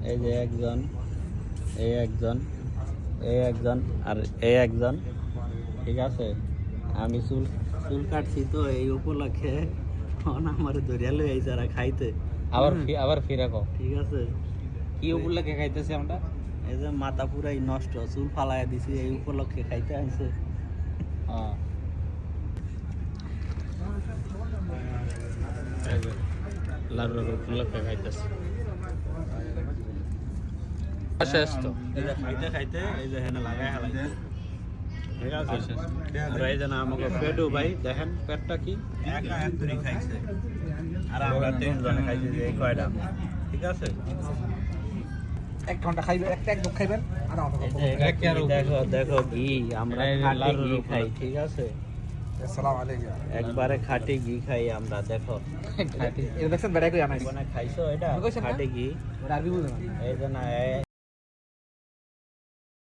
এই যে একজন, এই একজন, এই একজন, আর এই একজন। ঠিক আছে, আমি চুল চুল কাটছি তো এই উপলক্ষে আমার ধরিয়া লই আইছে আর খাইতে। আবার ফিরে কও ঠিক আছে, কি উপলক্ষে খাইতেছি আমরা? এই যে মাথা পুরাই নষ্ট, চুল ফালাইয়া দিছি এই উপলক্ষে খাইতে আইছে। লাড়ুর উপলক্ষে খাইতেছি। শেষ তো এই যে খাইতে খাইতে এই যে হেনে লাগাই হালাইছে। ঠিক আছে, আর এই যে না আমাকে পেটু ভাই দেখেন পেটটা কি একা একটুই খাইছে, আর আমরা তিনজনে খাইছি যে এই কয়টা। ঠিক আছে, 1 ঘন্টা খাইবেন, এক দুঃখ খাইবেন আর দেখো দেখো ঘি, আমরা খাঁটি ঘি খাই। ঠিক আছে, আসসালামু আলাইকুম। একবারে খাঁটি ঘি খাই আমরা। দেখো এটা দেখছেন বেড়াই কই আনাইছি। খাইছো এটা কইছেন না? খাঁটি ঘি। ওটা আরবি বুঝে না। এই যে না